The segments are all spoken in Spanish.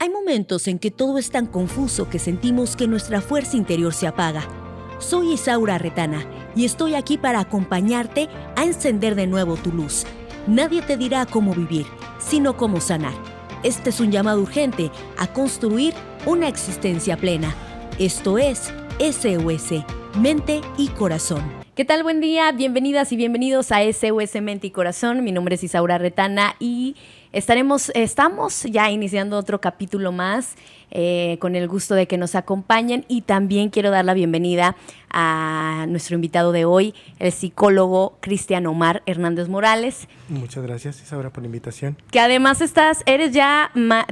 Hay momentos en que todo es tan confuso que sentimos que nuestra fuerza interior se apaga. Soy Isaura Retana y estoy aquí para acompañarte a encender de nuevo tu luz. Nadie te dirá cómo vivir, sino cómo sanar. Este es un llamado urgente a construir una existencia plena. Esto es SOS, Mente y Corazón. ¿Qué tal? Buen día, bienvenidas y bienvenidos a SOS Mente y Corazón. Mi nombre es Isaura Retana y estamos ya iniciando otro capítulo más con el gusto de que nos acompañen, y también quiero dar la bienvenida a nuestro invitado de hoy, el psicólogo Cristian Omar Hernández Morales. Muchas gracias, Isaura, por la invitación. Que además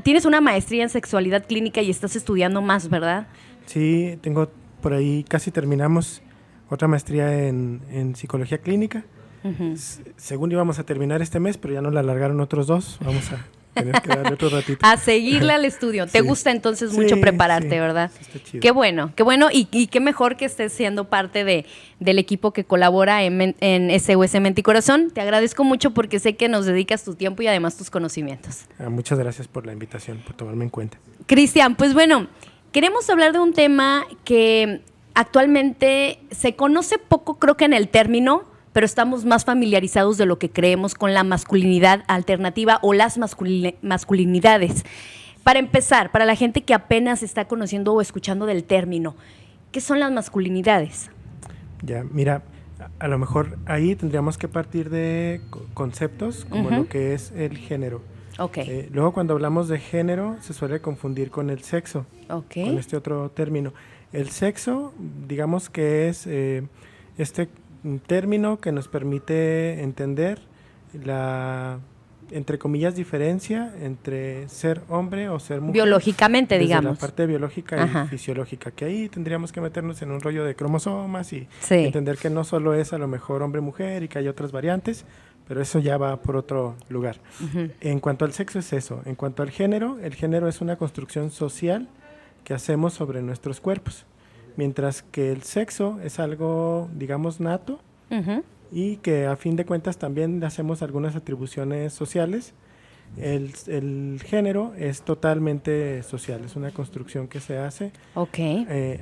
tienes una maestría en sexualidad clínica y estás estudiando más, ¿verdad? Sí, tengo por ahí, casi terminamos otra maestría en psicología clínica. Uh-huh. Según íbamos a terminar este mes, pero ya nos la alargaron otros 2. Vamos a tener que darle otro ratito. A seguirle al estudio. ¿Te gusta entonces mucho prepararte, verdad? Sí, está chido. Qué bueno. Y qué mejor que estés siendo parte del equipo que colabora en SOS Mente y Corazón. Te agradezco mucho porque sé que nos dedicas tu tiempo y además tus conocimientos. Muchas gracias por la invitación, por tomarme en cuenta. Cristian, pues bueno, queremos hablar de un tema que actualmente se conoce poco, creo que en el término, pero estamos más familiarizados de lo que creemos con la masculinidad alternativa o las masculinidades. Para empezar, para la gente que apenas está conociendo o escuchando del término, ¿qué son las masculinidades? Ya, mira, a lo mejor ahí tendríamos que partir de conceptos como lo que es el género. Okay. Luego, cuando hablamos de género, se suele confundir con el sexo, con este otro término. El sexo, digamos que es este término que nos permite entender la, entre comillas, diferencia entre ser hombre o ser mujer. Biológicamente, desde digamos. la parte biológica y fisiológica, que ahí tendríamos que meternos en un rollo de cromosomas y entender que no solo es a lo mejor hombre-mujer y que hay otras variantes, pero eso ya va por otro lugar. Uh-huh. En cuanto al sexo es eso. En cuanto al género, el género es una construcción social que hacemos sobre nuestros cuerpos, mientras que el sexo es algo, digamos, nato, uh-huh, y que a fin de cuentas también le hacemos algunas atribuciones sociales. El género es totalmente social, es una construcción que se hace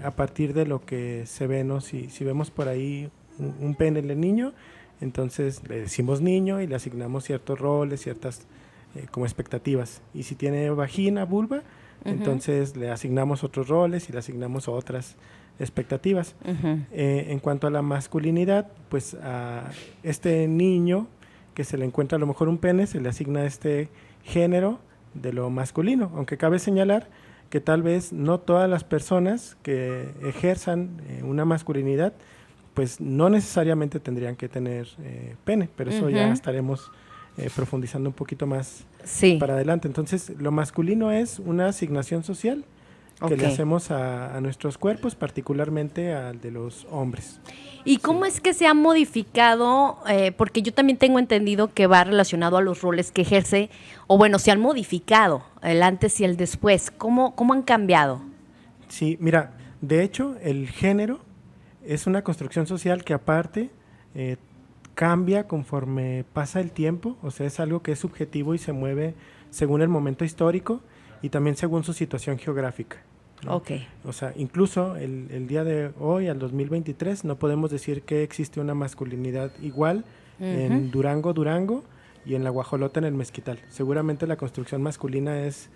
a partir de lo que se ve, ¿no? Si vemos por ahí un pene en el niño, entonces le decimos niño y le asignamos ciertos roles, ciertas como expectativas. Y si tiene vagina, vulva, uh-huh, entonces le asignamos otros roles y le asignamos otras expectativas. Uh-huh. En cuanto a la masculinidad, pues a este niño que se le encuentra a lo mejor un pene, se le asigna este género de lo masculino, aunque cabe señalar que tal vez no todas las personas que ejerzan una masculinidad pues no necesariamente tendrían que tener pene, pero eso, uh-huh, ya estaremos profundizando un poquito más para adelante. Entonces, lo masculino es una asignación social que le hacemos a nuestros cuerpos, particularmente al de los hombres. ¿Y cómo es que se ha modificado? Porque yo también tengo entendido que va relacionado a los roles que ejerce, o bueno, se han modificado el antes y el después. ¿Cómo han cambiado? Sí, mira, de hecho, el género es una construcción social que aparte cambia conforme pasa el tiempo, o sea, es algo que es subjetivo y se mueve según el momento histórico y también según su situación geográfica, ¿no? Okay. O sea, incluso el día de hoy, al 2023, no podemos decir que existe una masculinidad igual, uh-huh, en Durango y en la Guajolota, en el Mezquital. Seguramente la construcción masculina es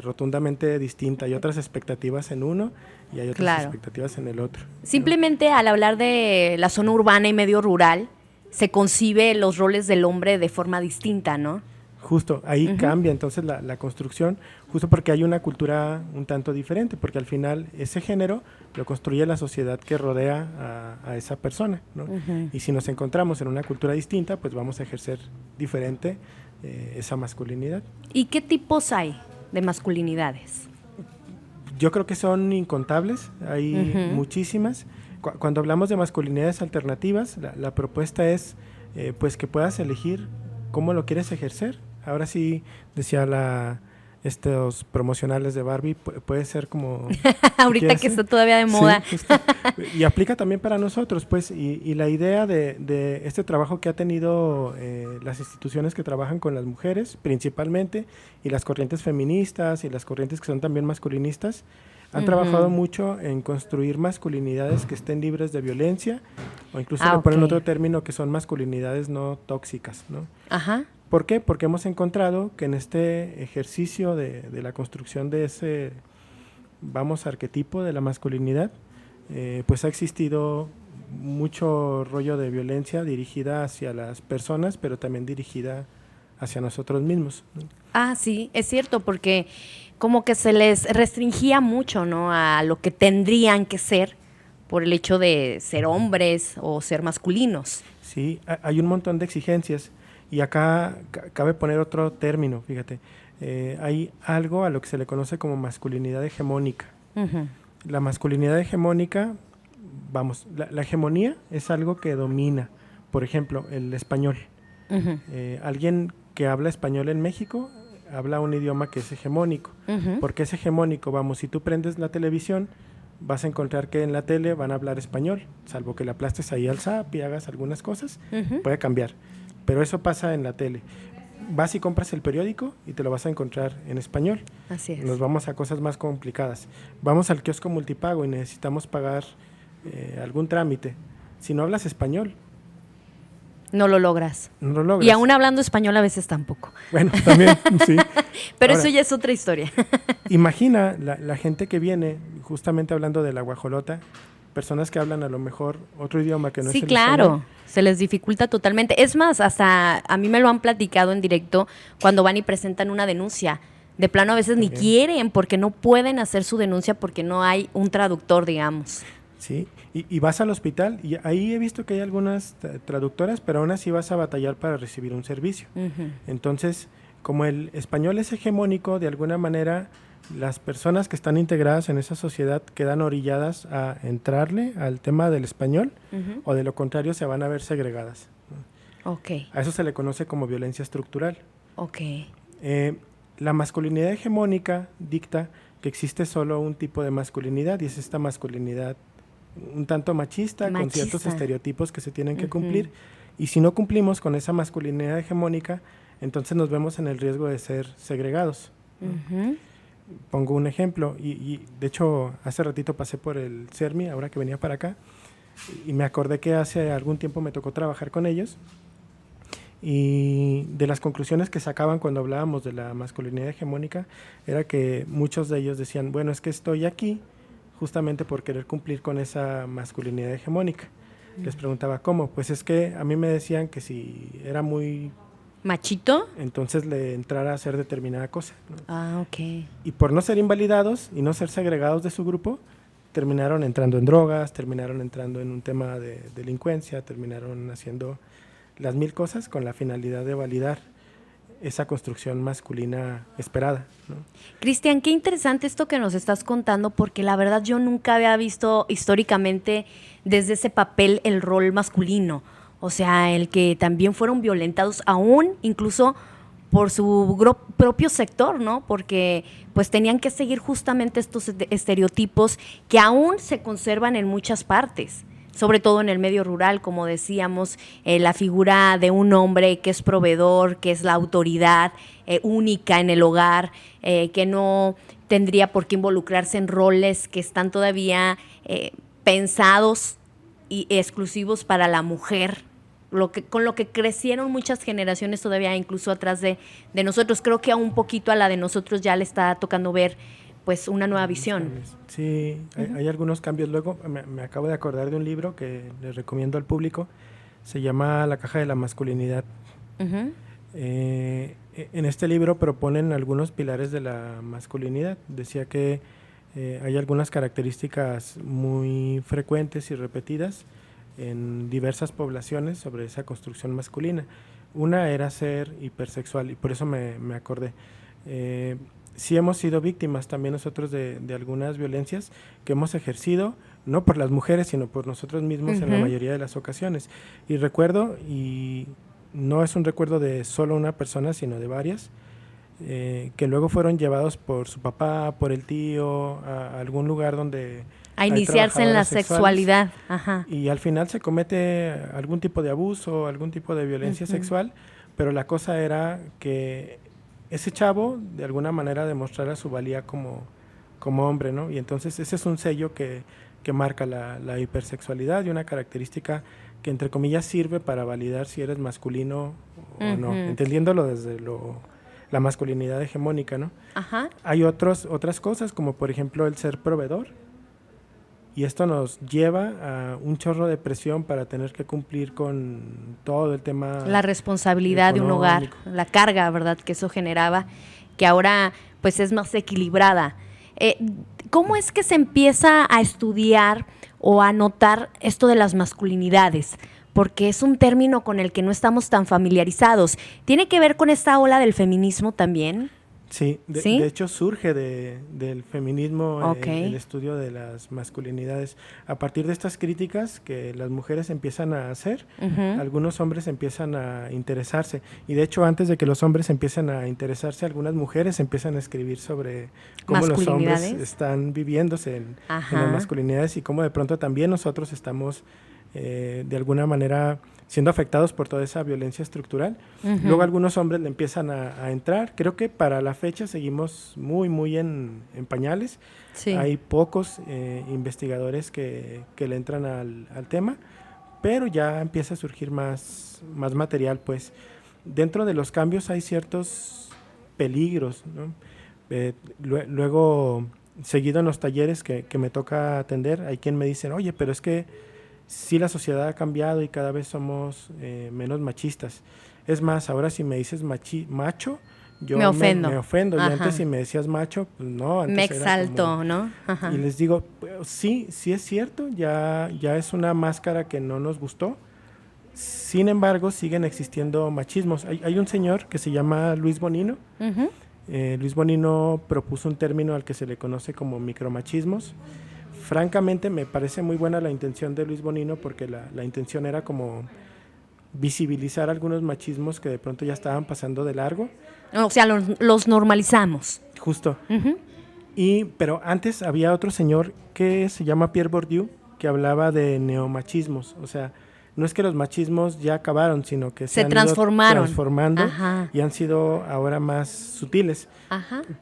rotundamente distinta. Hay otras expectativas en uno y hay otras expectativas en el otro. Simplemente, ¿no? Al hablar de la zona urbana y medio rural, se concibe los roles del hombre de forma distinta, ¿no? Justo, ahí, uh-huh, cambia entonces la construcción, justo porque hay una cultura un tanto diferente, porque al final ese género lo construye la sociedad que rodea a esa persona, ¿no? Uh-huh. Y si nos encontramos en una cultura distinta, pues vamos a ejercer diferente esa masculinidad. ¿Y qué tipos hay de masculinidades? Yo creo que son incontables, hay, uh-huh, muchísimas. Cuando hablamos de masculinidades alternativas, la propuesta es pues que puedas elegir cómo lo quieres ejercer. Ahora sí, decía estos promocionales de Barbie, puede ser como... Ahorita que está todavía de moda. Sí, y aplica también para nosotros, pues, y la idea de este trabajo que ha tenido las instituciones que trabajan con las mujeres, principalmente, y las corrientes feministas y las corrientes que son también masculinistas, han trabajado mucho en construir masculinidades que estén libres de violencia, o incluso le ponen otro término que son masculinidades no tóxicas, ¿no? Ajá. ¿Por qué? Porque hemos encontrado que en este ejercicio de la construcción de ese, arquetipo de la masculinidad, pues ha existido mucho rollo de violencia dirigida hacia las personas, pero también dirigida hacia nosotros mismos, ¿no? Sí, es cierto, porque como que se les restringía mucho, ¿no?, a lo que tendrían que ser por el hecho de ser hombres o ser masculinos. Sí, hay un montón de exigencias. Y acá cabe poner otro término, fíjate. Hay algo a lo que se le conoce como masculinidad hegemónica. La masculinidad hegemónica, la hegemonía es algo que domina, por ejemplo, el español. Alguien que habla español en México habla un idioma que es hegemónico. ¿Por qué es hegemónico? Si tú prendes la televisión, vas a encontrar que en la tele van a hablar español, salvo que le aplastes ahí al zap y hagas algunas cosas, puede cambiar. Pero eso pasa en la tele. Vas y compras el periódico y te lo vas a encontrar en español. Así es. Nos vamos a cosas más complicadas. Vamos al kiosco multipago y necesitamos pagar algún trámite. Si no hablas español, no lo logras. No lo logras. Y aún hablando español a veces tampoco. Bueno, también, sí. Pero ahora, eso ya es otra historia. Imagina la gente que viene, justamente hablando de la guajolota, personas que hablan a lo mejor otro idioma que no es el español. Sí, claro, se les dificulta totalmente. Es más, hasta a mí me lo han platicado en directo cuando van y presentan una denuncia. De plano a veces ni quieren porque no pueden hacer su denuncia porque no hay un traductor, digamos. Sí, y vas al hospital y ahí he visto que hay algunas traductoras, pero aún así vas a batallar para recibir un servicio. Entonces, como el español es hegemónico, de alguna manera las personas que están integradas en esa sociedad quedan orilladas a entrarle al tema del español o de lo contrario se van a ver segregadas, ¿no? Okay. A eso se le conoce como violencia estructural. Okay. La masculinidad hegemónica dicta que existe solo un tipo de masculinidad y es esta masculinidad un tanto machista. Con ciertos estereotipos que se tienen que cumplir, y si no cumplimos con esa masculinidad hegemónica, entonces nos vemos en el riesgo de ser segregados. Pongo un ejemplo, y de hecho hace ratito pasé por el CERMI, ahora que venía para acá, y me acordé que hace algún tiempo me tocó trabajar con ellos, y de las conclusiones que sacaban cuando hablábamos de la masculinidad hegemónica, era que muchos de ellos decían, bueno, es que estoy aquí justamente por querer cumplir con esa masculinidad hegemónica. Les preguntaba, ¿cómo? Pues es que a mí me decían que si era muy ¿machito? Entonces le entrara a hacer determinada cosa, ¿no? Ok. Y por no ser invalidados y no ser segregados de su grupo, terminaron entrando en drogas, terminaron entrando en un tema de delincuencia, terminaron haciendo las mil cosas con la finalidad de validar esa construcción masculina esperada, ¿no? Cristian, qué interesante esto que nos estás contando, porque la verdad yo nunca había visto históricamente desde ese papel el rol masculino. O sea, el que también fueron violentados aún, incluso por su propio sector, ¿no? Porque pues tenían que seguir justamente estos estereotipos que aún se conservan en muchas partes, sobre todo en el medio rural, como decíamos, la figura de un hombre que es proveedor, que es la autoridad única en el hogar, que no tendría por qué involucrarse en roles que están todavía pensados y exclusivos para la mujer, con lo que crecieron muchas generaciones todavía incluso atrás de nosotros. Creo que a un poquito a la de nosotros ya le está tocando ver pues una nueva visión. Sí, hay algunos cambios. Luego me acabo de acordar de un libro que les recomiendo al público, se llama La caja de la masculinidad. En este libro proponen algunos pilares de la masculinidad. Decía que hay algunas características muy frecuentes y repetidas en diversas poblaciones sobre esa construcción masculina. Una era ser hipersexual, y por eso me acordé. Sí hemos sido víctimas también nosotros de algunas violencias que hemos ejercido, no por las mujeres, sino por nosotros mismos en la mayoría de las ocasiones. Y recuerdo, y no es un recuerdo de solo una persona, sino de varias, que luego fueron llevados por su papá, por el tío, a algún lugar donde a iniciarse en la sexualidad. Ajá. Y al final se comete algún tipo de abuso, algún tipo de violencia sexual, pero la cosa era que ese chavo de alguna manera demostrara su valía como hombre, ¿no? Y entonces ese es un sello que marca la hipersexualidad y una característica que entre comillas sirve para validar si eres masculino o no, entendiéndolo desde la masculinidad hegemónica, ¿no? Ajá. Hay otras cosas, como por ejemplo el ser proveedor, y esto nos lleva a un chorro de presión para tener que cumplir con todo el tema, la responsabilidad económico. De un hogar, la carga, ¿verdad?, que eso generaba, que ahora pues es más equilibrada. ¿Cómo es que se empieza a estudiar o a notar esto de las masculinidades? Porque es un término con el que no estamos tan familiarizados. ¿Tiene que ver con esta ola del feminismo también? Sí, de hecho surge del feminismo el estudio de las masculinidades. A partir de estas críticas que las mujeres empiezan a hacer, algunos hombres empiezan a interesarse. Y de hecho, antes de que los hombres empiecen a interesarse, algunas mujeres empiezan a escribir sobre cómo los hombres están viviéndose en las masculinidades y cómo de pronto también nosotros estamos de alguna manera siendo afectados por toda esa violencia estructural. Luego algunos hombres le empiezan a entrar. Creo que para la fecha seguimos muy en pañales. Sí. Hay pocos investigadores que le entran al tema, pero ya empieza a surgir más material, pues. Dentro de los cambios hay ciertos peligros, ¿no? Luego, seguido en los talleres que me toca atender, hay quien me dicen, oye, pero es que sí, la sociedad ha cambiado y cada vez somos menos machistas. Es más, ahora si me dices macho, yo me ofendo. Y antes si me decías macho, pues no. Antes me exalto, como, ¿no? Ajá. Y les digo, pues, sí es cierto, ya es una máscara que no nos gustó. Sin embargo, siguen existiendo machismos. Hay un señor que se llama Luis Bonino. Luis Bonino propuso un término al que se le conoce como micromachismos. Francamente me parece muy buena la intención de Luis Bonino, porque la intención era como visibilizar algunos machismos que de pronto ya estaban pasando de largo. O sea, los normalizamos. Justo. Pero antes había otro señor que se llama Pierre Bourdieu, que hablaba de neomachismos. O sea, no es que los machismos ya acabaron, sino que se han transformaron. Ido transformando y han sido ahora más sutiles.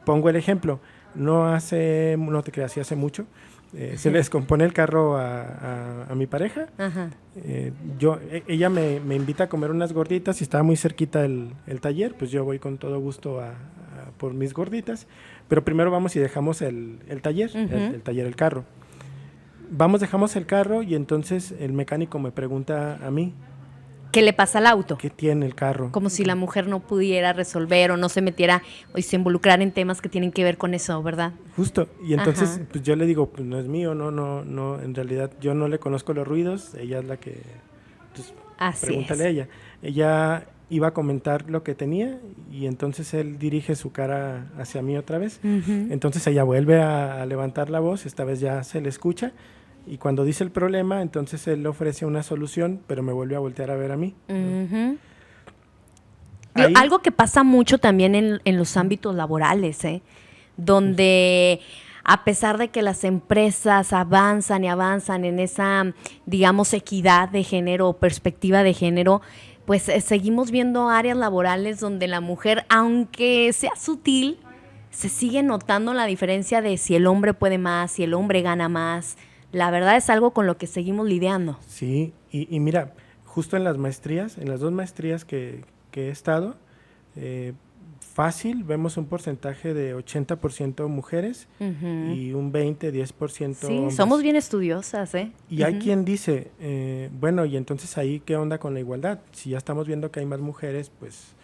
Pongo el ejemplo. No te creas, sí hace mucho. Se le descompone el carro a mi pareja. Ella me invita a comer unas gorditas y estaba muy cerquita el taller, pues yo voy con todo gusto por mis gorditas, pero primero vamos y dejamos el taller, el carro. Dejamos el carro y entonces el mecánico me pregunta a mí, ¿qué le pasa al auto? ¿Qué tiene el carro? Como si la mujer no pudiera resolver o no se metiera o se involucrara en temas que tienen que ver con eso, ¿verdad? Justo. Y entonces pues yo le digo, pues no es mío, no, en realidad yo no le conozco los ruidos, ella es la que, pues, pregúntale a ella. Ella iba a comentar lo que tenía y entonces él dirige su cara hacia mí otra vez. Entonces ella vuelve a levantar la voz, esta vez ya se le escucha. Y cuando dice el problema, entonces él ofrece una solución, pero me vuelve a voltear a ver a mí. Algo que pasa mucho también en los ámbitos laborales, donde a pesar de que las empresas avanzan en esa, digamos, equidad de género o perspectiva de género, pues seguimos viendo áreas laborales donde la mujer, aunque sea sutil, se sigue notando la diferencia de si el hombre puede más, si el hombre gana más. La verdad es algo con lo que seguimos lidiando. Sí, y mira, justo en las maestrías, en las 2 maestrías que he estado, fácil, vemos un porcentaje de 80% mujeres y un 10% sí, hombres. Somos bien estudiosas, Y hay quien dice, bueno, y entonces ahí, ¿qué onda con la igualdad? Si ya estamos viendo que hay más mujeres, pues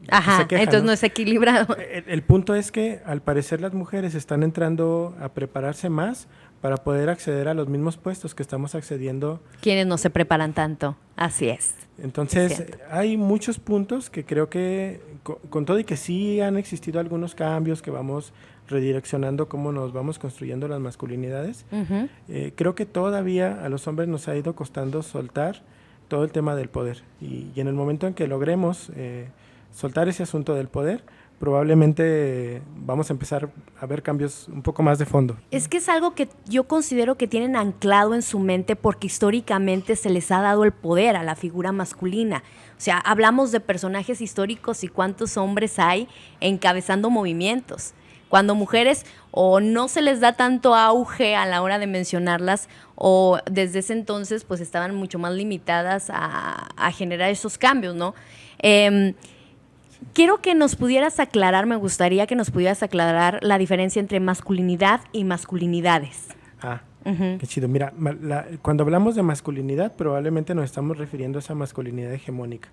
se quejan, entonces no es equilibrado. El punto es que al parecer las mujeres están entrando a prepararse más para poder acceder a los mismos puestos que estamos accediendo. Quienes no se preparan tanto, así es. Entonces hay muchos puntos que creo que con todo y que sí han existido algunos cambios que vamos redireccionando cómo nos vamos construyendo las masculinidades, creo que todavía a los hombres nos ha ido costando soltar todo el tema del poder y en el momento en que logremos soltar ese asunto del poder, probablemente vamos a empezar a ver cambios un poco más de fondo. Es que es algo que yo considero que tienen anclado en su mente porque históricamente se les ha dado el poder a la figura masculina. O sea, hablamos de personajes históricos y cuántos hombres hay encabezando movimientos. Cuando mujeres o no se les da tanto auge a la hora de mencionarlas o desde ese entonces pues estaban mucho más limitadas a generar esos cambios, ¿no? Quiero que nos pudieras aclarar, me gustaría que nos pudieras aclarar la diferencia entre masculinidad y masculinidades. Qué chido. Mira, cuando hablamos de masculinidad, probablemente nos estamos refiriendo a esa masculinidad hegemónica.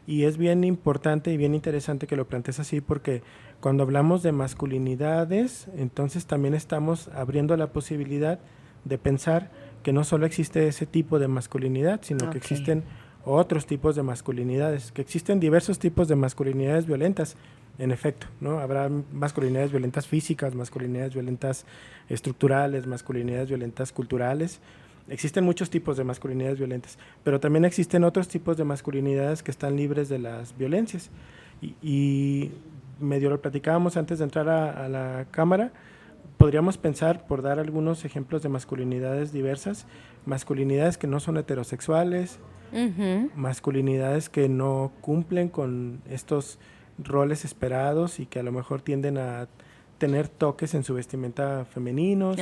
Y es bien importante y bien interesante que lo plantees así, porque cuando hablamos de masculinidades, entonces también estamos abriendo la posibilidad de pensar que no solo existe ese tipo de masculinidad, sino que existen otros tipos de masculinidades, que existen diversos tipos de masculinidades violentas. En efecto, ¿no? Habrá masculinidades violentas físicas, masculinidades violentas estructurales, masculinidades violentas culturales. Existen muchos tipos de masculinidades violentas, pero también existen otros tipos de masculinidades que están libres de las violencias. Y medio lo platicábamos antes de entrar a la cámara, podríamos pensar, por dar algunos ejemplos de masculinidades diversas, masculinidades que no son heterosexuales, masculinidades que no cumplen con estos roles esperados y que a lo mejor tienden a tener toques en su vestimenta femeninos.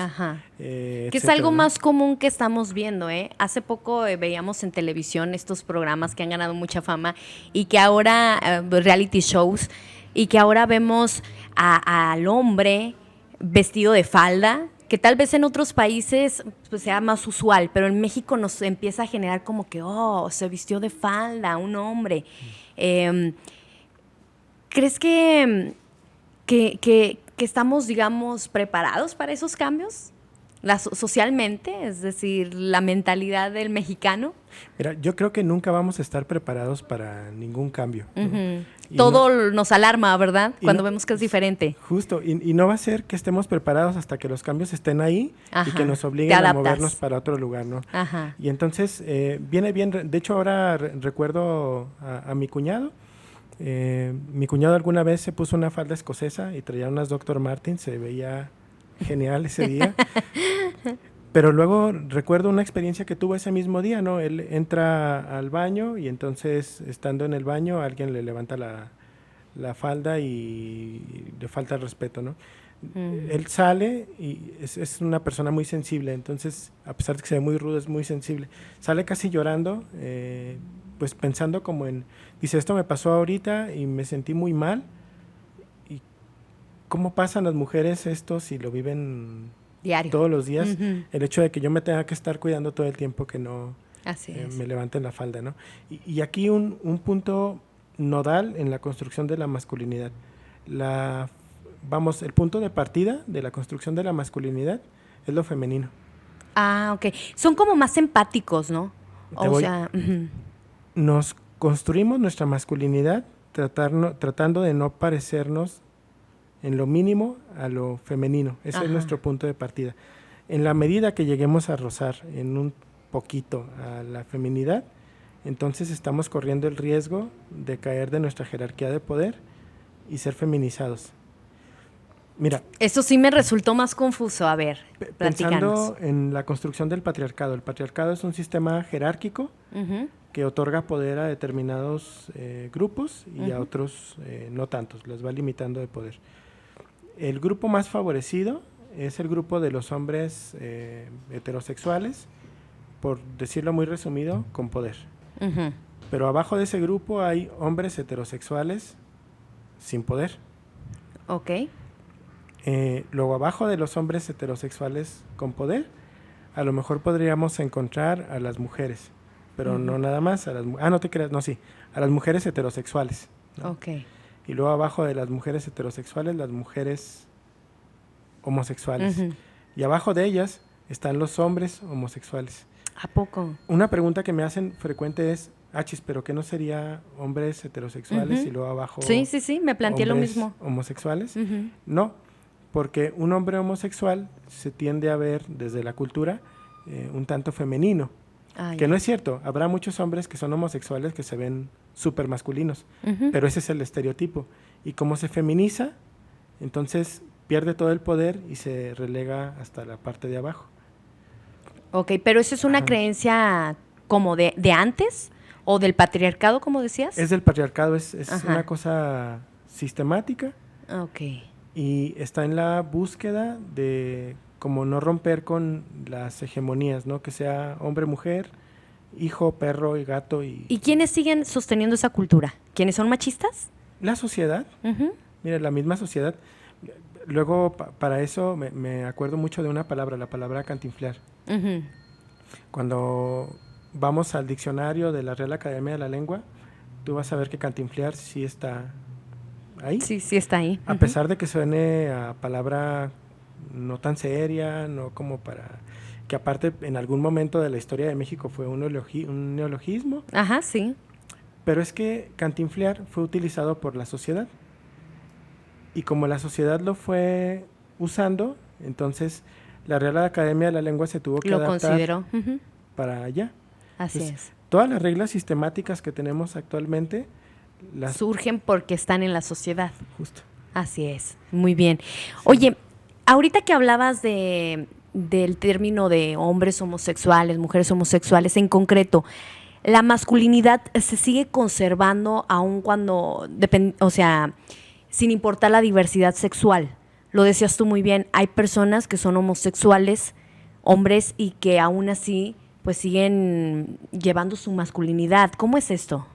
Que es algo más común que estamos viendo, ¿eh? Hace poco veíamos en televisión estos programas que han ganado mucha fama y que ahora, reality shows, y que ahora vemos al hombre vestido de falda, que tal vez en otros países pues, sea más usual, pero en México nos empieza a generar como que, se vistió de falda un hombre. ¿Crees que estamos, digamos, preparados para esos cambios? Socialmente, es decir, la mentalidad del mexicano. Mira, yo creo que nunca vamos a estar preparados para ningún cambio, ¿no? Todo nos alarma, ¿verdad? Cuando vemos que es diferente. Justo, y no va a ser que estemos preparados hasta que los cambios estén ahí y que nos obliguen a movernos para otro lugar, ¿no? Y entonces viene bien, de hecho ahora recuerdo a mi cuñado. Mi cuñado alguna vez se puso una falda escocesa y traía unas Dr. Martens, se veía genial ese día. Pero luego recuerdo una experiencia que tuvo ese mismo día, ¿no? Él entra al baño y entonces, estando en el baño, alguien le levanta la falda y le falta el respeto, ¿no? Él sale y es una persona muy sensible, entonces, a pesar de que se ve muy rudo, es muy sensible. Sale casi llorando, pues pensando como dice, esto me pasó ahorita y me sentí muy mal. ¿Y cómo pasan las mujeres esto si lo viven diario, todos los días? El hecho de que yo me tenga que estar cuidando todo el tiempo que no me levanten la falda, ¿no? Y aquí un punto nodal en la construcción de la masculinidad. El punto de partida de la construcción de la masculinidad es lo femenino. Ok. Son como más empáticos, ¿no? Nos construimos nuestra masculinidad tratando de no parecernos en lo mínimo a lo femenino. Ese es nuestro punto de partida. En la medida que lleguemos a rozar en un poquito a la feminidad, entonces estamos corriendo el riesgo de caer de nuestra jerarquía de poder y ser feminizados. Mira, eso sí me resultó más confuso. A ver, pensando en la construcción del patriarcado. El patriarcado es un sistema jerárquico que otorga poder a determinados grupos y a otros no tantos, los va limitando de poder. El grupo más favorecido es el grupo de los hombres heterosexuales, por decirlo muy resumido, con poder. Pero abajo de ese grupo hay hombres heterosexuales sin poder. Ok. Luego abajo de los hombres heterosexuales con poder, a lo mejor podríamos encontrar a las mujeres, pero no nada más, no te creas, a las mujeres heterosexuales, ¿no? Okay. Y luego abajo de las mujeres heterosexuales, las mujeres homosexuales. Y abajo de ellas están los hombres homosexuales. ¿A poco? Una pregunta que me hacen frecuente es, pero ¿qué no sería hombres heterosexuales y luego abajo Sí, me planteé lo mismo. Homosexuales? No, porque un hombre homosexual se tiende a ver desde la cultura un tanto femenino. Que no es cierto. Habrá muchos hombres que son homosexuales que se ven súper masculinos, pero ese es el estereotipo. Y como se feminiza, entonces pierde todo el poder y se relega hasta la parte de abajo. Ok, pero ¿eso es una creencia como de antes o del patriarcado, como decías? Es del patriarcado, es una cosa sistemática. Ok. Y está en la búsqueda de como no romper con las hegemonías, ¿no? Que sea hombre, mujer, hijo, perro y gato. ¿Y quiénes siguen sosteniendo esa cultura? ¿Quiénes son machistas? La sociedad. Mira, la misma sociedad. Luego, para eso, me acuerdo mucho de una palabra, la palabra cantinflear. Cuando vamos al diccionario de la Real Academia de la Lengua, tú vas a ver que cantinflear sí está ahí. Sí, sí está ahí. A pesar de que suene a palabra no tan seria, no como para... que aparte en algún momento de la historia de México fue un neologismo. Ajá, sí. Pero es que cantinflear fue utilizado por la sociedad. Y como la sociedad lo fue usando, entonces la Real Academia de la Lengua se tuvo que adaptar consideró para allá. Así entonces, es. Todas las reglas sistemáticas que tenemos actualmente surgen porque están en la sociedad. Justo. Así es. Muy bien. Sí. Oye, ahorita que hablabas del término de hombres homosexuales, mujeres homosexuales, en concreto, ¿la masculinidad se sigue conservando aun cuando, o sea, sin importar la diversidad sexual? Lo decías tú muy bien, hay personas que son homosexuales, hombres, y que aún así pues siguen llevando su masculinidad. ¿Cómo es esto?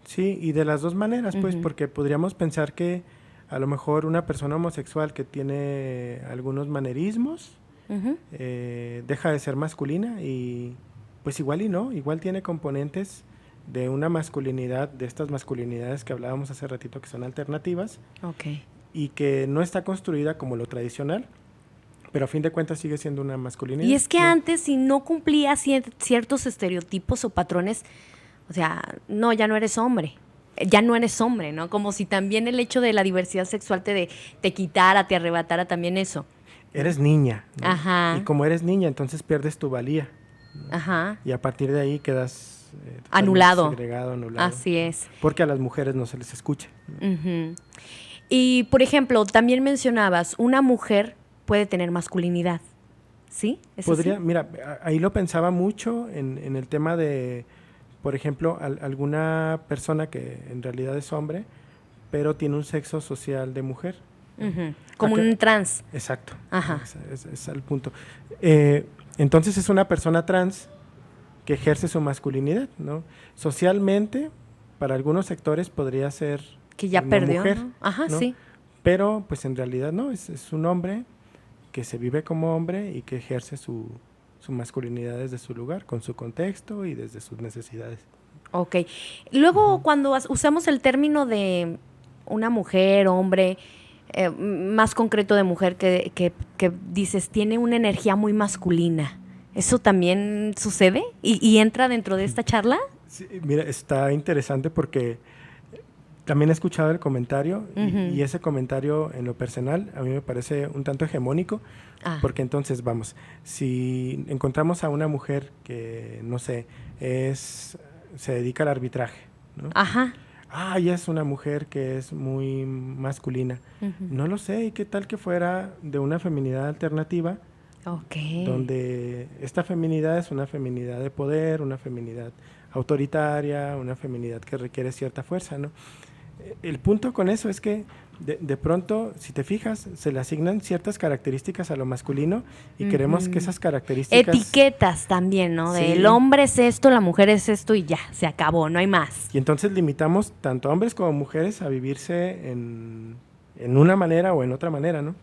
Sí, y de las dos maneras, pues, porque podríamos pensar que a lo mejor una persona homosexual que tiene algunos manerismos deja de ser masculina y pues igual y no, igual tiene componentes de una masculinidad, de estas masculinidades que hablábamos hace ratito que son alternativas. Okay. Y que no está construida como lo tradicional, pero a fin de cuentas sigue siendo una masculinidad. Y es que antes, si no cumplía ciertos estereotipos o patrones, o sea, no, ya no eres hombre, ¿no? Como si también el hecho de la diversidad sexual te quitara, te arrebatara también eso. Eres niña, ¿no? Ajá. Y como eres niña, entonces pierdes tu valía, ¿no? Ajá. Y a partir de ahí quedas anulado. segregado, anulado. Así es. Porque a las mujeres no se les escucha, ¿no? Y, por ejemplo, también mencionabas, una mujer puede tener masculinidad, ¿sí? Podría, así? Mira, ahí lo pensaba mucho en el tema de, por ejemplo, alguna persona que en realidad es hombre, pero tiene un sexo social de mujer. Como un trans. Exacto. Ajá. Es el punto. Entonces es una persona trans que ejerce su masculinidad, ¿no? Socialmente, para algunos sectores podría ser que ya una perdió, mujer, ¿no? Ajá, ¿no? sí. Pero pues en realidad no, es un hombre que se vive como hombre y que ejerce su masculinidad desde su lugar, con su contexto y desde sus necesidades. Ok. Luego, cuando usamos el término de una mujer, hombre, más concreto de mujer, que dices, tiene una energía muy masculina, ¿eso también sucede? ¿Y entra dentro de esta charla? Sí, mira, está interesante porque también he escuchado el comentario y ese comentario en lo personal a mí me parece un tanto hegemónico, porque entonces, vamos, si encontramos a una mujer que, no sé, se dedica al arbitraje, ¿no? Ajá. Ella es una mujer que es muy masculina. No lo sé, ¿y qué tal que fuera de una feminidad alternativa? Okay. Donde esta feminidad es una feminidad de poder, una feminidad autoritaria, una feminidad que requiere cierta fuerza, ¿no? El punto con eso es que de pronto, si te fijas, se le asignan ciertas características a lo masculino y queremos que esas características... Etiquetas también, ¿no? Sí. El hombre es esto, la mujer es esto y ya, se acabó, no hay más. Y entonces limitamos tanto hombres como mujeres a vivirse en una manera o en otra manera, ¿no?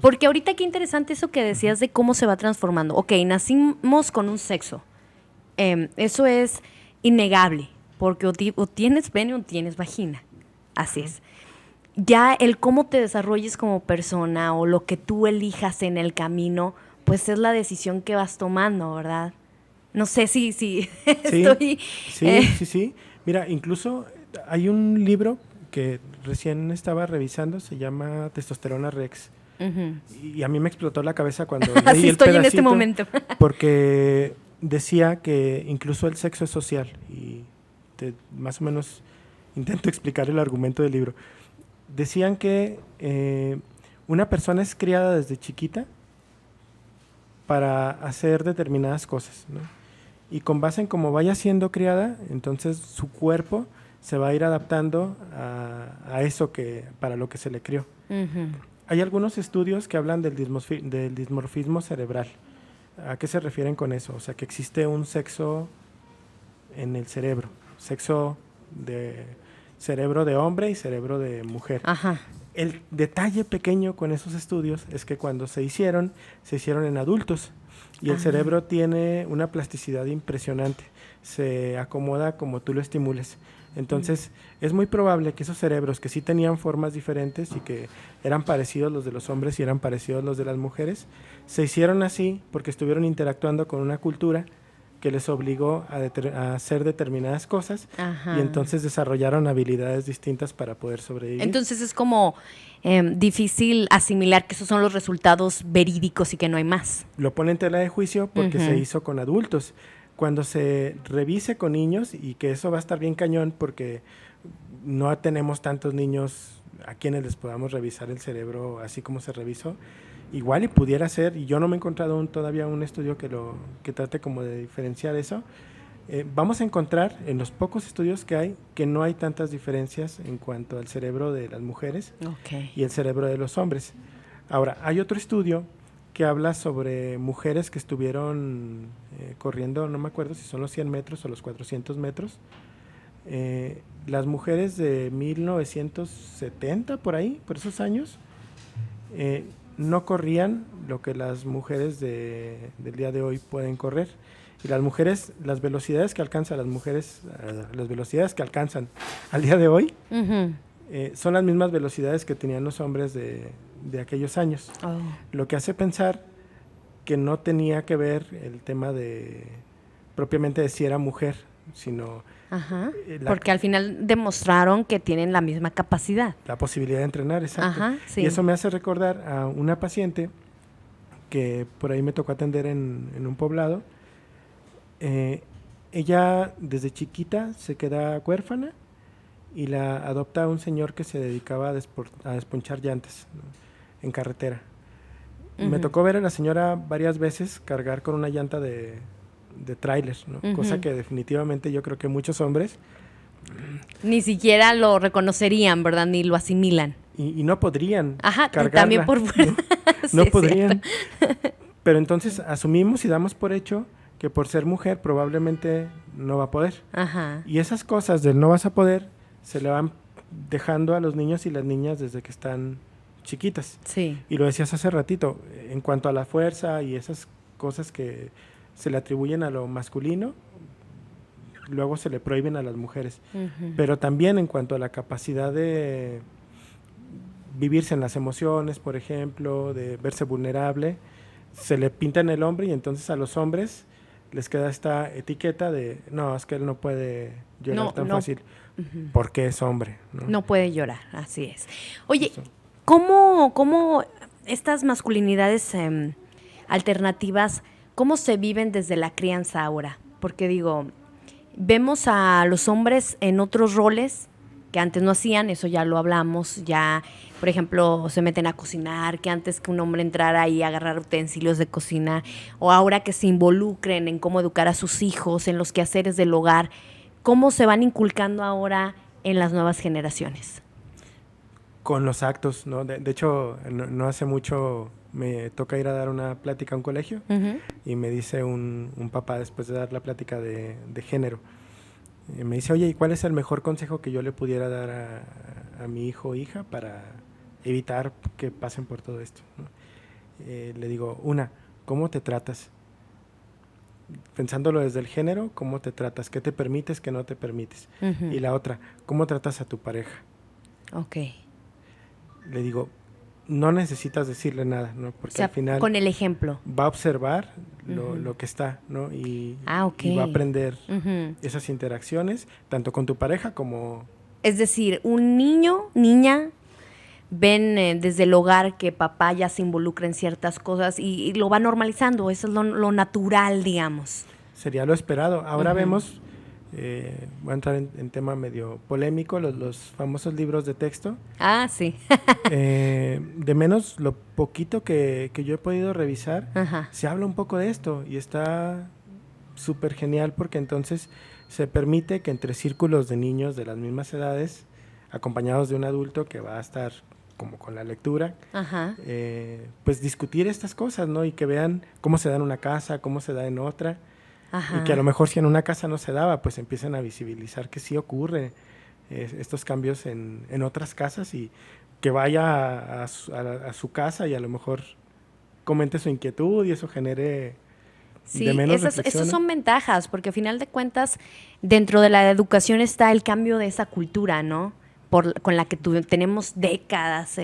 Porque ahorita qué interesante eso que decías de cómo se va transformando. Ok, nacimos con un sexo. Eso es innegable, porque o tienes pene o tienes vagina. Así es. Ya el cómo te desarrolles como persona o lo que tú elijas en el camino, pues es la decisión que vas tomando, ¿verdad? No sé si estoy... Sí. Mira, incluso hay un libro que recién estaba revisando, se llama Testosterona Rex. Y a mí me explotó la cabeza cuando leí Así el estoy pedacito, en este momento. porque decía que incluso el sexo es social, y más o menos intento explicar el argumento del libro. Decían que una persona es criada desde chiquita para hacer determinadas cosas, ¿no? Y con base en cómo vaya siendo criada, entonces su cuerpo se va a ir adaptando a eso para lo que se le crió. Uh-huh. Hay algunos estudios que hablan del dimorfismo cerebral. ¿A qué se refieren con eso? O sea, que existe un sexo en el cerebro, sexo de cerebro de hombre y cerebro de mujer. Ajá. El detalle pequeño con esos estudios es que cuando se hicieron en adultos, y el cerebro tiene una plasticidad impresionante, se acomoda como tú lo estimules. Entonces, es muy probable que esos cerebros que sí tenían formas diferentes y que eran parecidos los de los hombres y eran parecidos los de las mujeres, se hicieron así porque estuvieron interactuando con una cultura que les obligó a hacer determinadas cosas. Ajá. Y entonces desarrollaron habilidades distintas para poder sobrevivir. Entonces es como difícil asimilar que esos son los resultados verídicos y que no hay más. Lo pone en tela de juicio porque se hizo con adultos. Cuando se revise con niños, y que eso va a estar bien cañón porque no tenemos tantos niños a quienes les podamos revisar el cerebro así como se revisó, igual y pudiera ser, y yo no me he encontrado todavía un estudio que trate como de diferenciar eso. Vamos a encontrar en los pocos estudios que hay que no hay tantas diferencias en cuanto al cerebro de las mujeres y el cerebro de los hombres. Ahora, hay otro estudio que habla sobre mujeres que estuvieron corriendo, no me acuerdo si son los 100 metros o los 400 metros. Las mujeres de 1970, por esos años, no corrían lo que las mujeres del día de hoy pueden correr. Y las mujeres, las velocidades que alcanzan al día de hoy, son las mismas velocidades que tenían los hombres de aquellos años. Oh. Lo que hace pensar que no tenía que ver el tema propiamente de si era mujer, sino... Ajá, porque al final demostraron que tienen la misma capacidad. La posibilidad de entrenar, exacto. Ajá, sí. Y eso me hace recordar a una paciente que por ahí me tocó atender en un poblado. Ella desde chiquita se queda huérfana y la adopta un señor que se dedicaba a desponchar llantas, ¿no?, en carretera. Uh-huh. Me tocó ver a la señora varias veces cargar con una llanta de tráiler, ¿no? Uh-huh. Cosa que definitivamente yo creo que muchos hombres ni siquiera lo reconocerían, ¿verdad? Ni lo asimilan. Y no podrían cargarla. También por fuera. No podrían. Pero entonces asumimos y damos por hecho que por ser mujer probablemente no va a poder. Ajá. Y esas cosas del no vas a poder se le van dejando a los niños y las niñas desde que están chiquitas. Sí. Y lo decías hace ratito, en cuanto a la fuerza y esas cosas que se le atribuyen a lo masculino, luego se le prohíben a las mujeres. Uh-huh. Pero también en cuanto a la capacidad de vivirse en las emociones, por ejemplo, de verse vulnerable, se le pinta en el hombre y entonces a los hombres les queda esta etiqueta de, no, es que él no puede llorar tan fácil, uh-huh, porque es hombre, ¿no? No puede llorar, así es. Oye, ¿cómo estas masculinidades alternativas, cómo se viven desde la crianza ahora? Porque digo, vemos a los hombres en otros roles que antes no hacían, eso ya lo hablamos, ya, por ejemplo, se meten a cocinar, que antes que un hombre entrara y agarrar utensilios de cocina, o ahora que se involucren en cómo educar a sus hijos, en los quehaceres del hogar, ¿cómo se van inculcando ahora en las nuevas generaciones? Con los actos, ¿no? De hecho, no hace mucho me toca ir a dar una plática a un colegio, uh-huh, y me dice un papá, después de dar la plática de género, me dice, oye, ¿y cuál es el mejor consejo que yo le pudiera dar a mi hijo o hija para evitar que pasen por todo esto, ¿no? Le digo, ¿cómo te tratas? Pensándolo desde el género, ¿cómo te tratas? ¿Qué te permites, qué no te permites? Uh-huh. Y la otra, ¿cómo tratas a tu pareja? Ok. Le digo, no necesitas decirle nada, ¿no? Porque al final con el ejemplo va a observar lo que está, ¿no? Y va a aprender, uh-huh, esas interacciones, tanto con tu pareja como... Es decir, un niño, niña, ven desde el hogar que papá ya se involucra en ciertas cosas y lo va normalizando, eso es lo natural, digamos. sería lo esperado. Ahora vemos, voy a entrar en tema medio polémico, los famosos libros de texto. Ah, sí. De menos lo poquito que yo he podido revisar, Ajá. se habla un poco de esto y está súper genial porque entonces se permite que entre círculos de niños de las mismas edades, acompañados de un adulto que va a estar como con la lectura, Ajá. pues discutir estas cosas, ¿no? Y que vean cómo se da en una casa, cómo se da en otra. Ajá. Y que a lo mejor si en una casa no se daba, pues empiezan a visibilizar que sí ocurre estos cambios en otras casas y que vaya a su casa y a lo mejor comente su inquietud y eso genere sí, de menos esas son ventajas, porque a final de cuentas dentro de la educación está el cambio de esa cultura, ¿no? Con la que tenemos décadas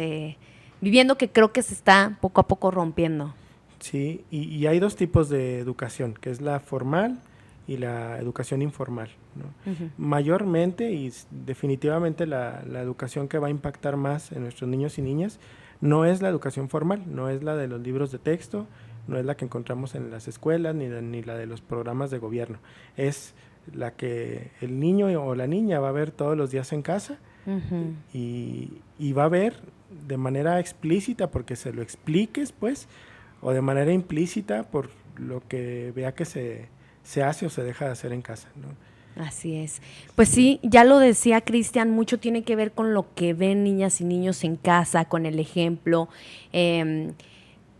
viviendo, que creo que se está poco a poco rompiendo. Sí, y hay dos tipos de educación, que es la formal y la educación informal, ¿no? Uh-huh. Mayormente y definitivamente la educación que va a impactar más en nuestros niños y niñas no es la educación formal, no es la de los libros de texto, no es la que encontramos en las escuelas ni la de los programas de gobierno, es la que el niño o la niña va a ver todos los días en casa. Uh-huh. y va a ver de manera explícita porque se lo expliques, pues, o de manera implícita por lo que vea que se hace o se deja de hacer en casa, ¿no? Así es. Pues sí, ya lo decía Cristian, mucho tiene que ver con lo que ven niñas y niños en casa, con el ejemplo.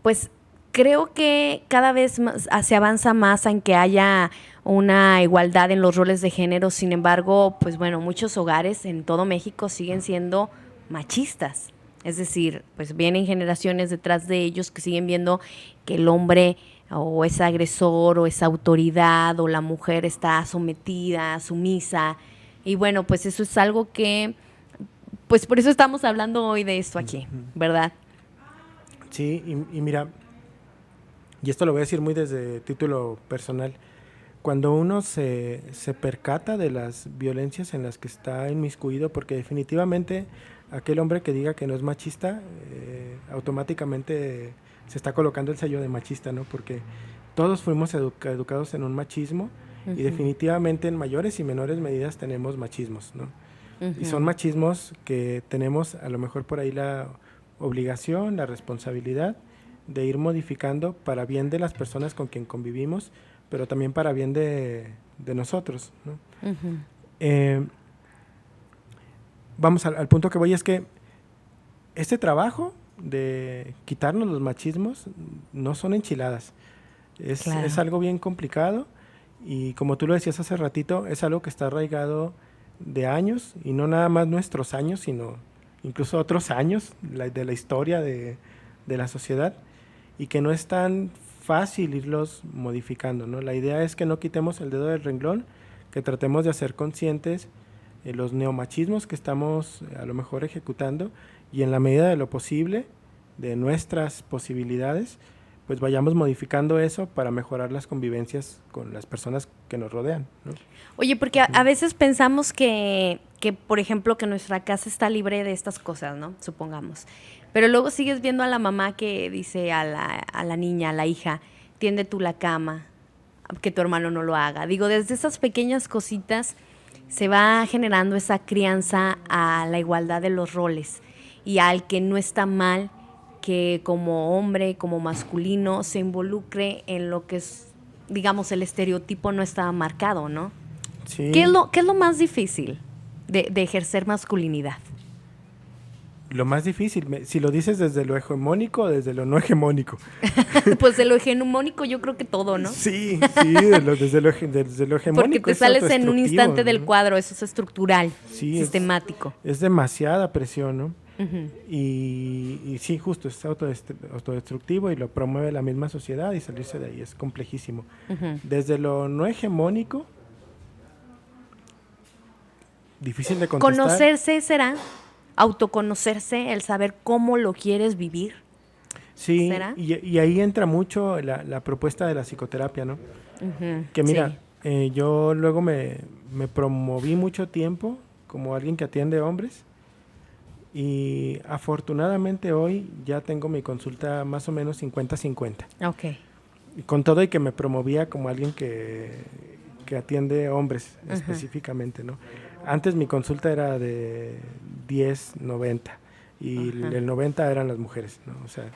Pues creo que cada vez más se avanza más en que haya una igualdad en los roles de género. Sin embargo, pues bueno, muchos hogares en todo México siguen siendo machistas. Es decir, pues vienen generaciones detrás de ellos que siguen viendo que el hombre o es agresor o es autoridad o la mujer está sometida, sumisa. Y bueno, pues eso es algo que, pues por eso estamos hablando hoy de esto aquí, ¿verdad? Sí, y mira, y esto lo voy a decir muy desde título personal, cuando uno se percata de las violencias en las que está inmiscuido, porque definitivamente aquel hombre que diga que no es machista, automáticamente se está colocando el sello de machista, ¿no? Porque todos fuimos educados en un machismo. Uh-huh. Y definitivamente en mayores y menores medidas tenemos machismos, ¿no? Uh-huh. Y son machismos que tenemos a lo mejor por ahí la obligación, la responsabilidad de ir modificando para bien de las personas con quien convivimos, pero también para bien de nosotros, ¿no? Uh-huh. Vamos al punto que voy, es que este trabajo de quitarnos los machismos no son enchiladas, es algo bien complicado y como tú lo decías hace ratito, es algo que está arraigado de años y no nada más nuestros años, sino incluso otros años de la historia de la sociedad y que no es tan fácil irlos modificando, ¿no? La idea es que no quitemos el dedo del renglón, que tratemos de hacer conscientes los neomachismos que estamos a lo mejor ejecutando y en la medida de lo posible, de nuestras posibilidades, pues vayamos modificando eso para mejorar las convivencias con las personas que nos rodean, ¿no? Oye, porque a veces pensamos que, por ejemplo, que nuestra casa está libre de estas cosas, ¿no? Supongamos. Pero luego sigues viendo a la mamá que dice a la niña, a la hija, tiende tú la cama, que tu hermano no lo haga. Digo, desde esas pequeñas cositas se va generando esa crianza a la igualdad de los roles y al que no está mal que como hombre, como masculino, se involucre en lo que es, digamos, el estereotipo no está marcado, ¿no? Sí. ¿Qué es lo más difícil de ejercer masculinidad? Lo más difícil, si lo dices desde lo hegemónico o desde lo no hegemónico. Pues de lo hegemónico yo creo que todo, ¿no? Sí, desde lo hegemónico. Porque te sales en un instante, ¿no?, del cuadro, eso es estructural, sí, sistemático. Es demasiada presión, ¿no? Uh-huh. Y sí, justo, es autodestructivo y lo promueve la misma sociedad y salirse de ahí es complejísimo. Uh-huh. Desde lo no hegemónico, difícil de contestar. ¿Conocerse será? ¿Autoconocerse, el saber cómo lo quieres vivir? Sí, ¿será? Y ahí entra mucho la propuesta de la psicoterapia, ¿no? Uh-huh. Que mira, sí. Yo luego me promoví mucho tiempo como alguien que atiende hombres y afortunadamente hoy ya tengo mi consulta más o menos 50-50. Okay. con todo y que me promovía como alguien que atiende hombres específicamente, ¿no? Antes mi consulta era de 10-90 y el 90 eran las mujeres, ¿no? O sea,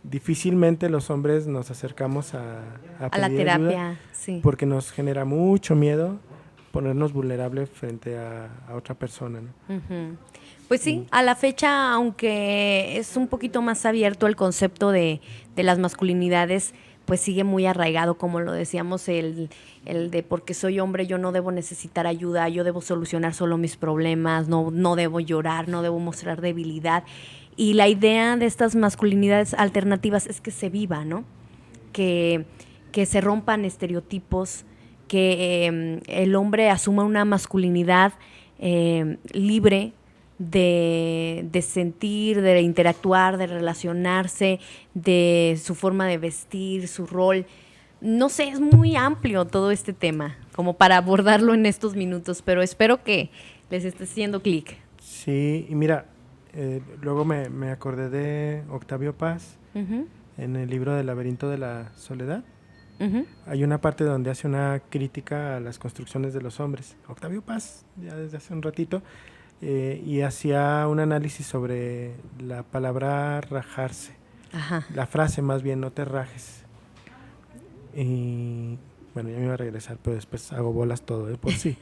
difícilmente los hombres nos acercamos a la terapia, sí. Porque nos genera mucho miedo ponernos vulnerables frente a otra persona, ¿no? Pues sí, a la fecha, aunque es un poquito más abierto el concepto de las masculinidades, pues sigue muy arraigado, como lo decíamos, el de porque soy hombre yo no debo necesitar ayuda, yo debo solucionar solo mis problemas, no debo llorar, no debo mostrar debilidad. Y la idea de estas masculinidades alternativas es que se viva, ¿no? Que se rompan estereotipos, que el hombre asuma una masculinidad libre de sentir, de interactuar, de relacionarse, de su forma de vestir, su rol. No sé, es muy amplio todo este tema, como para abordarlo en estos minutos, pero espero que les esté haciendo clic. Sí, y mira, luego me acordé de Octavio Paz, en el libro del laberinto de la soledad. Hay una parte donde hace una crítica a las construcciones de los hombres. Octavio Paz, ya desde hace un ratito, y hacía un análisis sobre la palabra rajarse. La frase más bien, no te rajes. Y bueno, ya me iba a regresar, pero después hago bolas todo, por sí.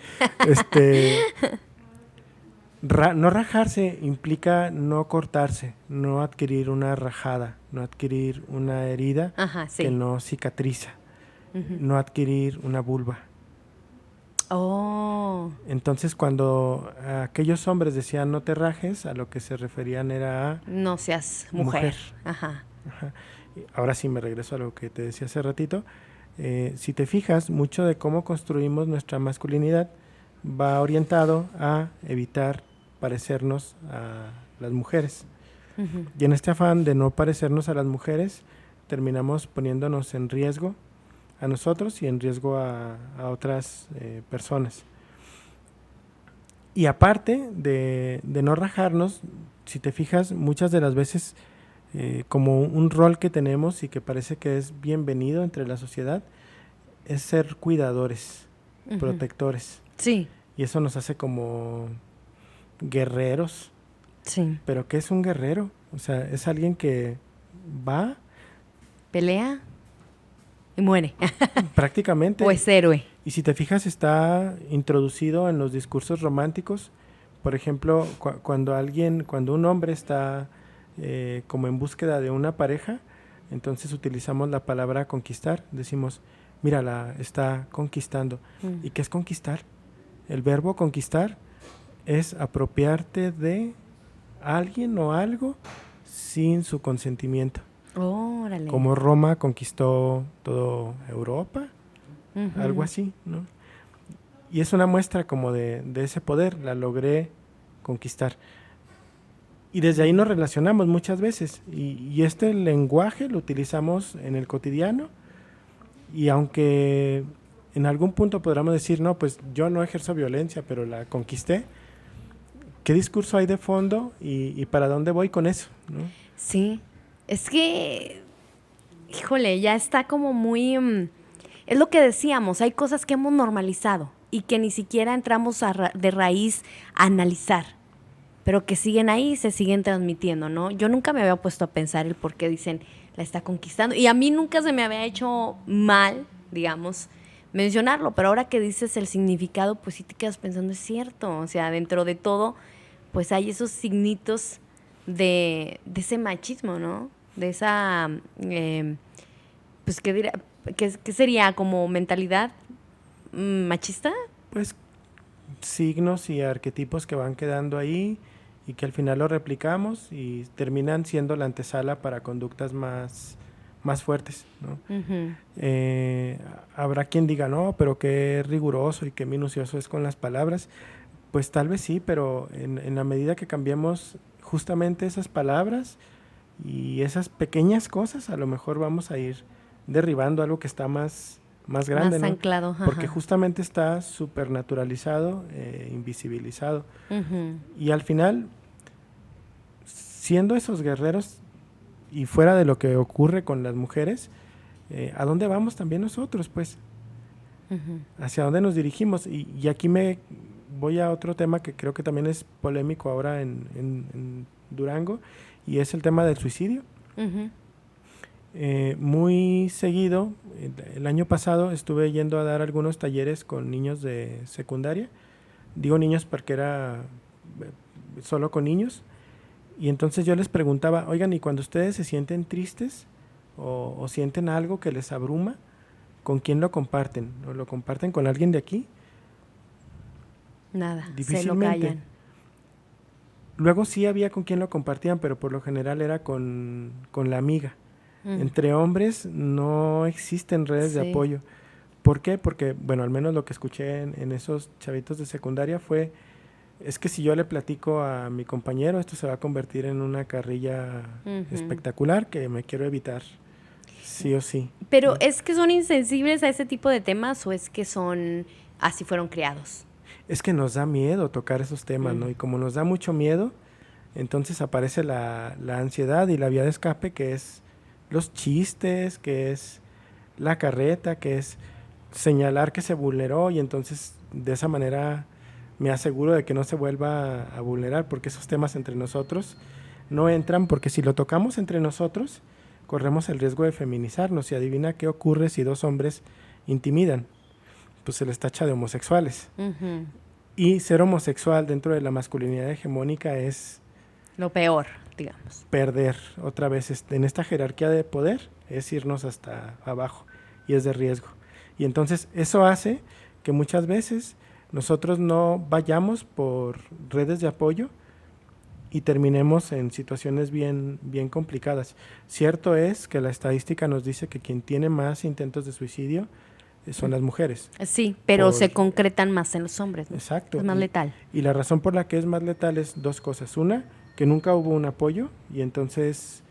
No rajarse implica no cortarse, no adquirir una rajada, no adquirir una herida que no cicatriza, no adquirir una vulva. Entonces, cuando aquellos hombres decían no te rajes, a lo que se referían era a no seas mujer. Ahora sí me regreso a lo que te decía hace ratito. Si te fijas, mucho de cómo construimos nuestra masculinidad va orientado a evitar parecernos a las mujeres. Y en este afán de no parecernos a las mujeres, terminamos poniéndonos en riesgo a nosotros y en riesgo a otras personas. Y aparte de no rajarnos, si te fijas, muchas de las veces como un rol que tenemos y que parece que es bienvenido entre la sociedad, es ser cuidadores, protectores. Sí. Y eso nos hace como guerreros. Sí. ¿Pero qué es un guerrero? O sea, es alguien que va, pelea y muere. Prácticamente. O es héroe. Y si te fijas, está introducido en los discursos románticos. Por ejemplo, cuando un hombre está como en búsqueda de una pareja, entonces utilizamos la palabra conquistar. Decimos, mírala, está conquistando. ¿Y qué es conquistar? El verbo conquistar es apropiarte de alguien o algo sin su consentimiento. Órale. Como Roma conquistó toda Europa, algo así, ¿no? Y es una muestra como de ese poder, la logré conquistar. Y desde ahí nos relacionamos muchas veces. Y este lenguaje lo utilizamos en el cotidiano. Y aunque en algún punto podríamos decir, no, pues yo no ejerzo violencia, pero la conquisté. ¿Qué discurso hay de fondo y para dónde voy con eso, ¿no? Sí, es que, híjole, ya está como muy... es lo que decíamos, hay cosas que hemos normalizado y que ni siquiera entramos de raíz a analizar, pero que siguen ahí y se siguen transmitiendo, ¿no? Yo nunca me había puesto a pensar el por qué dicen la está conquistando y a mí nunca se me había hecho mal, digamos, mencionarlo, pero ahora que dices el significado, pues sí te quedas pensando, es cierto, o sea, dentro de todo, pues hay esos signitos de ese machismo, ¿no? De esa, pues, ¿qué sería? ¿Como mentalidad machista? Pues signos y arquetipos que van quedando ahí y que al final los replicamos y terminan siendo la antesala para conductas más fuertes, ¿no? Habrá quien diga, no, pero qué riguroso y qué minucioso es con las palabras. Pues tal vez sí, pero en la medida que cambiemos justamente esas palabras y esas pequeñas cosas, a lo mejor vamos a ir derribando algo que está más grande, más ¿no? anclado. Porque justamente está supernaturalizado, invisibilizado. Y al final, siendo esos guerreros y fuera de lo que ocurre con las mujeres, ¿a dónde vamos también nosotros, pues? ¿Hacia dónde nos dirigimos? Y aquí me voy a otro tema que creo que también es polémico ahora en Durango, y es el tema del suicidio. Muy seguido, el año pasado estuve yendo a dar algunos talleres con niños de secundaria. Digo niños porque era solo con niños. Y entonces yo les preguntaba, oigan, ¿y cuando ustedes se sienten tristes o sienten algo que les abruma, con quién lo comparten? ¿O lo comparten con alguien de aquí? Nada, difícilmente. Se lo callan. Luego sí había con quién lo compartían, pero por lo general era con la amiga. Entre hombres no existen redes de apoyo. ¿Por qué? Porque, bueno, al menos lo que escuché en esos chavitos de secundaria fue, es que si yo le platico a mi compañero, esto se va a convertir en una carrilla espectacular que me quiero evitar, sí o sí. Pero ¿es que son insensibles a ese tipo de temas o es que así fueron criados? Es que nos da miedo tocar esos temas, ¿no? Y como nos da mucho miedo, entonces aparece la ansiedad y la vía de escape, que es los chistes, que es la carreta, que es señalar que se vulneró, y entonces de esa manera me aseguro de que no se vuelva a vulnerar, porque esos temas entre nosotros no entran, porque si lo tocamos entre nosotros, corremos el riesgo de feminizarnos, y adivina qué ocurre si dos hombres intimidan. Pues se les tacha de homosexuales. Y ser homosexual dentro de la masculinidad hegemónica es lo peor, digamos. Perder otra vez en esta jerarquía de poder, es irnos hasta abajo, y es de riesgo. Y entonces eso hace que muchas veces nosotros no vayamos por redes de apoyo y terminemos en situaciones bien complicadas. Cierto es que la estadística nos dice que quien tiene más intentos de suicidio son las mujeres. Sí, pero se concretan más en los hombres, ¿no? Exacto. Es más letal. Y la razón por la que es más letal es dos cosas. Una, que nunca hubo un apoyo, y entonces,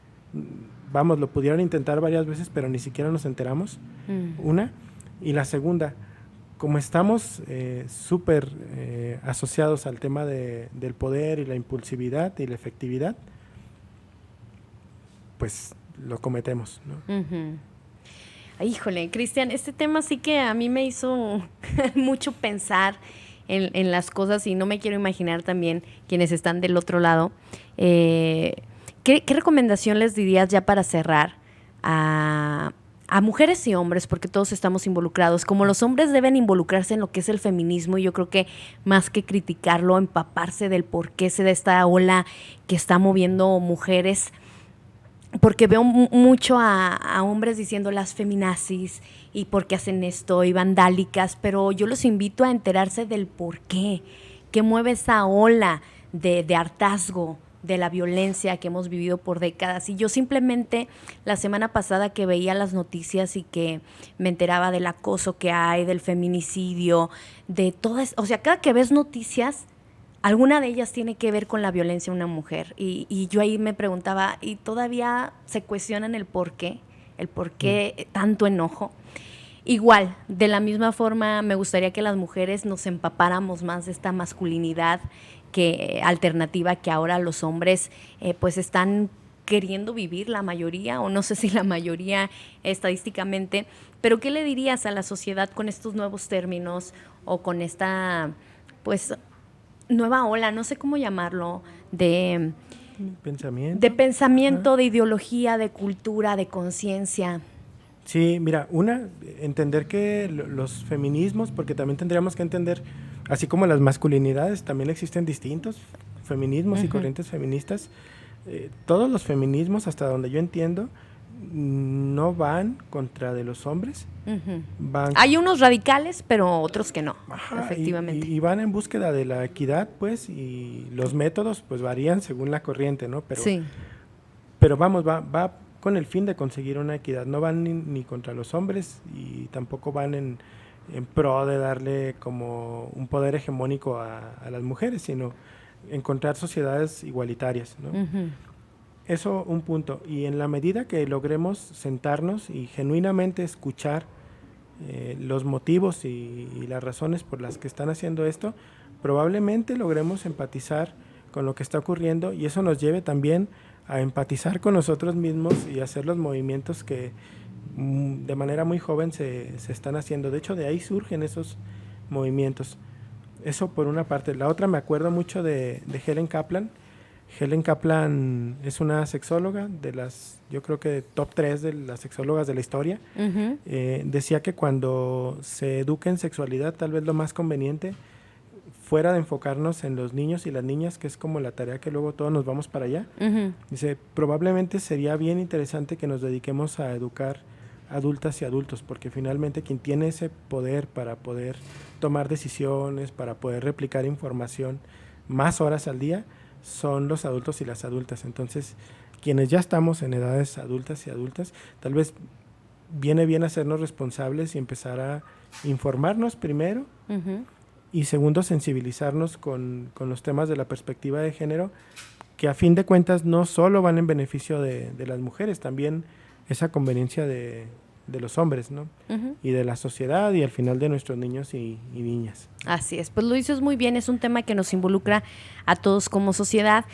vamos, lo pudieron intentar varias veces, pero ni siquiera nos enteramos. Una. Y la segunda, como estamos súper asociados al tema del poder y la impulsividad y la efectividad, pues lo cometemos, ¿no? Híjole, Cristian, este tema sí que a mí me hizo mucho pensar en las cosas, y no me quiero imaginar también quienes están del otro lado. ¿Qué recomendación les dirías ya para cerrar a mujeres y hombres, porque todos estamos involucrados? Como los hombres deben involucrarse en lo que es el feminismo, y yo creo que más que criticarlo, empaparse del por qué se da esta ola que está moviendo mujeres, porque veo mucho a hombres diciendo las feminazis y por qué hacen esto y vandálicas, pero yo los invito a enterarse del por qué, que mueve esa ola de hartazgo, de la violencia que hemos vivido por décadas. Y yo simplemente la semana pasada que veía las noticias y que me enteraba del acoso que hay, del feminicidio, de todas, o sea, cada que ves noticias, alguna de ellas tiene que ver con la violencia de una mujer. Y yo ahí me preguntaba, ¿y todavía se cuestionan el por qué? ¿El por qué tanto enojo? Igual, de la misma forma, me gustaría que las mujeres nos empapáramos más de esta masculinidad alternativa que ahora los hombres pues están queriendo vivir, la mayoría, o no sé si la mayoría estadísticamente. Pero ¿qué le dirías a la sociedad con estos nuevos términos o con esta, pues, nueva ola, no sé cómo llamarlo, de pensamiento, de ideología, de cultura, de conciencia? Sí, mira, entender que los feminismos, porque también tendríamos que entender, así como las masculinidades, también existen distintos feminismos y corrientes feministas. Todos los feminismos, hasta donde yo entiendo, no van contra de los hombres. Hay unos radicales, pero otros que no. Efectivamente. Y van en búsqueda de la equidad, pues, y los métodos pues varían según la corriente, ¿no? Pero vamos, va con el fin de conseguir una equidad. No van ni contra los hombres, y tampoco van en pro de darle como un poder hegemónico a las mujeres, sino encontrar sociedades igualitarias, ¿no? Eso, un punto. Y en la medida que logremos sentarnos y genuinamente escuchar los motivos y las razones por las que están haciendo esto, probablemente logremos empatizar con lo que está ocurriendo, y eso nos lleve también a empatizar con nosotros mismos y hacer los movimientos que de manera muy joven se están haciendo. De hecho, de ahí surgen esos movimientos. Eso por una parte. La otra, me acuerdo mucho de Helen Kaplan. Helen Kaplan es una sexóloga de las, yo creo que top 3 de las sexólogas de la historia. Uh-huh. Decía que cuando se educa en sexualidad, tal vez lo más conveniente, fuera de enfocarnos en los niños y las niñas, que es como la tarea que luego todos nos vamos para allá, uh-huh. Dice, probablemente sería bien interesante que nos dediquemos a educar adultas y adultos, porque finalmente quien tiene ese poder para poder tomar decisiones, para poder replicar información más horas al día, son los adultos y las adultas. Entonces, quienes ya estamos en edades adultas y adultas, tal vez viene bien hacernos responsables y empezar a informarnos primero, uh-huh. Y segundo, sensibilizarnos con los temas de la perspectiva de género, que a fin de cuentas no solo van en beneficio de las mujeres, también esa conveniencia de los hombres, ¿no? Uh-huh. Y de la sociedad y al final de nuestros niños y niñas. Así es, pues lo dices muy bien, es un tema que nos involucra a todos como sociedad.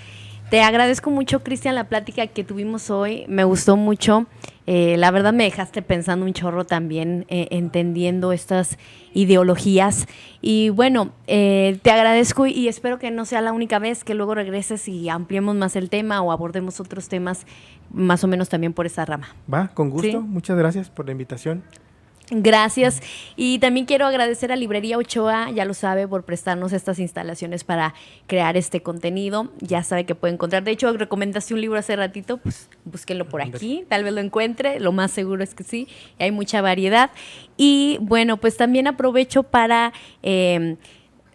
Te agradezco mucho, Cristian, la plática que tuvimos hoy, me gustó mucho, la verdad me dejaste pensando un chorro también, entendiendo estas ideologías, y bueno, te agradezco y espero que no sea la única vez, que luego regreses y ampliemos más el tema o abordemos otros temas más o menos también por esa rama. Va, con gusto, ¿sí? Muchas gracias por la invitación. Gracias, y también quiero agradecer a Librería Ochoa, ya lo sabe, por prestarnos estas instalaciones para crear este contenido. Ya sabe que puede encontrar, de hecho recomendaste un libro hace ratito, pues búsquenlo por aquí, tal vez lo encuentre, lo más seguro es que sí, hay mucha variedad. Y bueno, pues también aprovecho para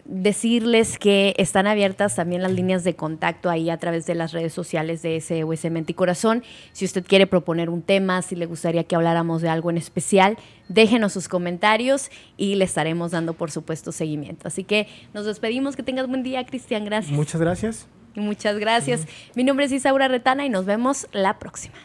decirles que están abiertas también las líneas de contacto ahí a través de las redes sociales de SOS Mente y Corazón. Si usted quiere proponer un tema, si le gustaría que habláramos de algo en especial, déjenos sus comentarios y le estaremos dando, por supuesto, seguimiento. Así que nos despedimos. Que tengas buen día, Cristian. Gracias. Muchas gracias. Muchas gracias. Mi nombre es Isaura Retana y nos vemos la próxima.